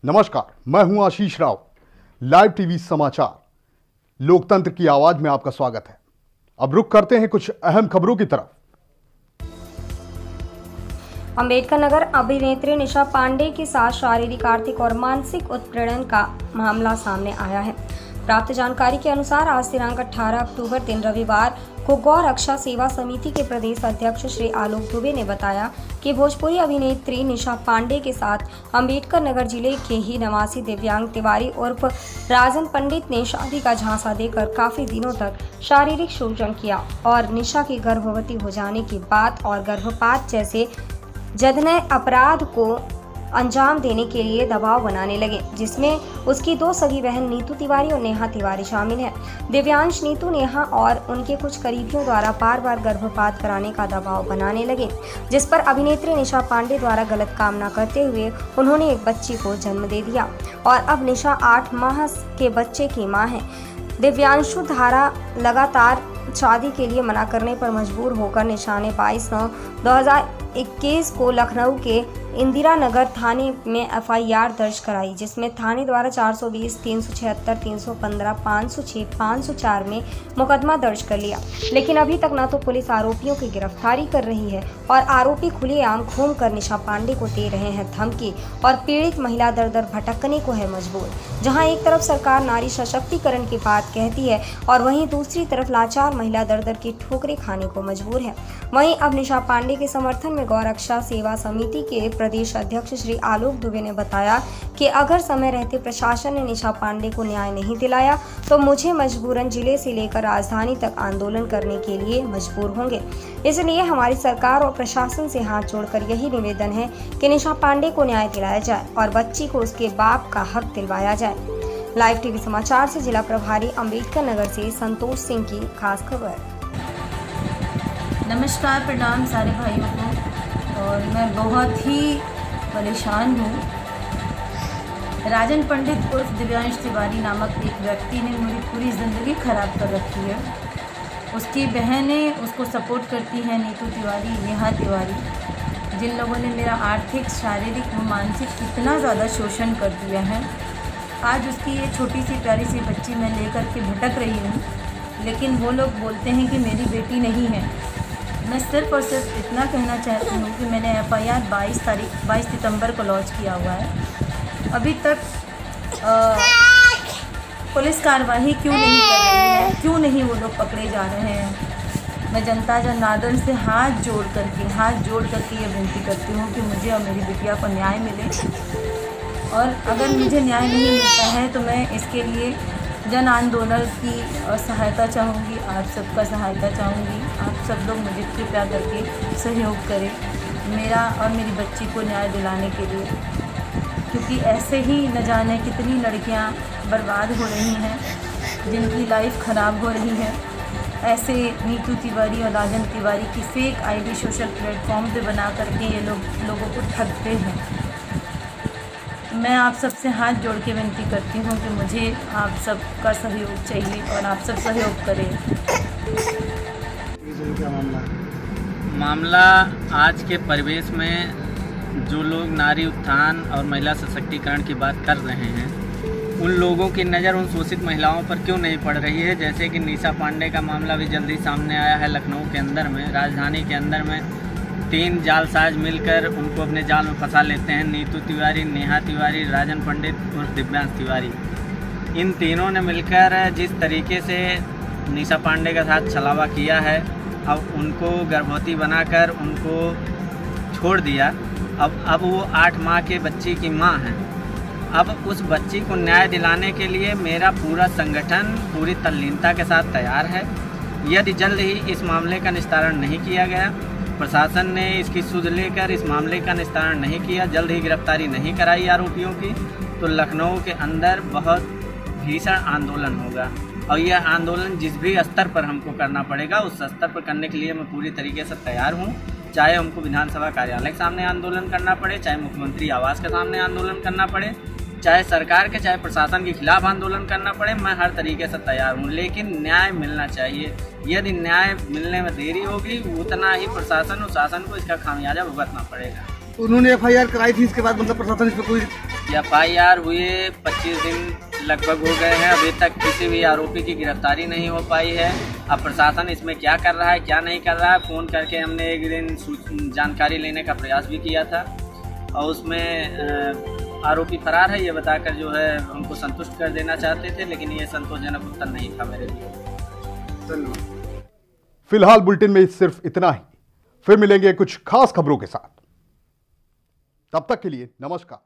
नमस्कार, मैं हूं आशीष राव। लाइव टीवी समाचार लोकतंत्र की आवाज में आपका स्वागत है। अब रुख करते हैं कुछ अहम खबरों की तरफ। अंबेडकर नगर अभिनेत्री निशा पांडे के साथ शारीरिक, आर्थिक और मानसिक उत्पीड़न का मामला सामने आया है। प्राप्त जानकारी के अनुसार आज दिनांक 18 अक्टूबर दिन रविवार को गौ रक्षा सेवा समिति के प्रदेश अध्यक्ष श्री आलोक दुबे ने बताया कि भोजपुरी अभिनेत्री निशा पांडे के साथ अंबेडकर नगर जिले के ही निवासी दिव्यांग तिवारी उर्फ राजन पंडित ने शादी का झांसा देकर काफी दिनों तक शारीरिक शोषण किया और निशा की गर्भवती हो जाने की बात और गर्भपात जैसे जघन्य अपराध को अंजाम देने के लिए दबाव बनाने लगे, जिसमें उसकी दो सगी बहन नीतू तिवारी और नेहा तिवारी शामिल है। दिव्यांश नीतू, नेहा और उनके कुछ करीबियों द्वारा बार बार गर्भपात कराने का दबाव बनाने लगे, जिस पर अभिनेत्री निशा पांडे द्वारा गलत काम न करते हुए उन्होंने एक बच्ची को जन्म दे दिया और अब निशा 8 माह के बच्चे की मां है। दिव्यांशु द्वारा लगातार शादी के लिए मना करने पर मजबूर होकर निशा ने 22/9/2021 को लखनऊ के इंदिरा नगर थाने में FIR दर्ज कराई, जिसमें थाने द्वारा 420, 376, 315, 506, 504 में मुकदमा दर्ज कर लिया। लेकिन अभी तक न तो पुलिस आरोपियों की गिरफ्तारी कर रही है और आरोपी खुलेआम घूमकर निशा पांडे को दे रहे हैं धमकी और पीड़ित महिला दर दर भटकने को है मजबूर। जहां एक तरफ सरकार नारी सशक्तिकरण की बात कहती है और वहीं दूसरी तरफ लाचार महिला दर दर की ठोकरें खाने को मजबूर है। वहीं अब निशा पांडे के समर्थन में गौ रक्षा सेवा समिति के प्रदेश अध्यक्ष श्री आलोक दुबे ने बताया कि अगर समय रहते प्रशासन ने निशा पांडे को न्याय नहीं दिलाया तो मुझे मजबूरन जिले से लेकर राजधानी तक आंदोलन करने के लिए मजबूर होंगे। इसलिए हमारी सरकार और प्रशासन से हाथ जोड़कर यही निवेदन है कि निशा पांडे को न्याय दिलाया जाए और बच्ची को उसके बाप का हक दिलवाया जाए। लाइव टीवी समाचार से जिला प्रभारी अंबेडकर नगर से संतोष सिंह की खास खबर। नमस्कार, प्रणाम सारे भाइयों को। और मैं बहुत ही परेशान हूँ। राजन पंडित उर्फ दिव्यांश तिवारी नामक एक व्यक्ति ने मेरी पूरी ज़िंदगी ख़राब कर रखी है। उसकी बहनें उसको सपोर्ट करती हैं, नीतू तिवारी, नेहा तिवारी, जिन लोगों ने मेरा आर्थिक, शारीरिक व मानसिक इतना ज़्यादा शोषण कर दिया है। आज उसकी ये छोटी सी प्यारी सी बच्ची मैं लेकर के भटक रही हूँ, लेकिन वो लोग बोलते हैं कि मेरी बेटी नहीं है। मैं सिर्फ़ और सिर्फ इतना कहना चाहती हूँ कि मैंने FIR 22 सितंबर को लॉन्च किया हुआ है। अभी तक पुलिस कार्रवाई क्यों नहीं कर रही है, क्यों नहीं वो लोग पकड़े जा रहे हैं। मैं जनता जनार्दन से हाथ जोड़ करके ये विनती करती हूँ कि मुझे और मेरी बिटिया को न्याय मिले। और अगर मुझे न्याय नहीं मिलता है तो मैं इसके लिए जन आंदोलन की सहायता चाहूँगी, आप सबका सहायता चाहूँगी। आप सब लोग मुझे कृपया करके सहयोग करें मेरा और मेरी बच्ची को न्याय दिलाने के लिए, क्योंकि ऐसे ही न जाने कितनी लड़कियाँ बर्बाद हो रही हैं, जिनकी लाइफ ख़राब हो रही है। ऐसे नीतू तिवारी और राजन तिवारी की फेक ID सोशल प्लेटफॉर्म पे बना करके ये लोगों को ठगते हैं। मैं आप सबसे हाथ जोड़ के विनती करती हूँ कि मुझे आप सबका सहयोग चाहिए और आप सब सहयोग करें। मामला आज के परिवेश में जो लोग नारी उत्थान और महिला सशक्तिकरण की बात कर रहे हैं, उन लोगों की नज़र उन शोषित महिलाओं पर क्यों नहीं पड़ रही है। जैसे कि निशा पांडे का मामला भी जल्दी सामने आया है। लखनऊ के अंदर में, राजधानी के अंदर में 3 जालसाज मिलकर उनको अपने जाल में फंसा लेते हैं। नीतू तिवारी, नेहा तिवारी, राजन पंडित और दिव्यांश तिवारी, इन तीनों ने मिलकर जिस तरीके से निशा पांडे के साथ छलावा किया है, अब उनको गर्भवती बनाकर उनको छोड़ दिया। अब वो 8 माह के बच्ची की मां है। अब उस बच्ची को न्याय दिलाने के लिए मेरा पूरा संगठन पूरी तल्लीनता के साथ तैयार है। यदि जल्द ही इस मामले का निस्तारण नहीं किया गया, प्रशासन ने इसकी सुध लेकर इस मामले का निस्तारण नहीं किया, जल्द ही गिरफ्तारी नहीं कराई आरोपियों की, तो लखनऊ के अंदर बहुत भीषण आंदोलन होगा। और यह आंदोलन जिस भी स्तर पर हमको करना पड़ेगा, उस स्तर पर करने के लिए मैं पूरी तरीके से तैयार हूँ। चाहे हमको विधानसभा कार्यालय के सामने आंदोलन करना पड़े, चाहे मुख्यमंत्री आवास के सामने आंदोलन करना पड़े, चाहे सरकार के चाहे प्रशासन के खिलाफ आंदोलन करना पड़े, मैं हर तरीके से तैयार हूँ। लेकिन न्याय मिलना चाहिए। यदि न्याय मिलने में देरी होगी, उतना ही प्रशासन और शासन को इसका खामियाजा भुगतना पड़ेगा। उन्होंने FIR कराई थी, इसके बाद मतलब प्रशासन इस पर कोई FIR हुए 25 दिन लगभग हो गए हैं, अभी तक किसी भी आरोपी की गिरफ्तारी नहीं हो पाई है। अब प्रशासन इसमें क्या कर रहा है क्या नहीं कर रहा है, फ़ोन करके हमने एक दिन जानकारी लेने का प्रयास भी किया था और उसमें आरोपी फरार है ये बताकर जो है हमको संतुष्ट कर देना चाहते थे, लेकिन ये संतोषजनक उत्तर नहीं था मेरे लिए। धन्यवाद। फिलहाल बुलेटिन में सिर्फ इतना ही, फिर मिलेंगे कुछ खास खबरों के साथ। तब तक के लिए नमस्कार।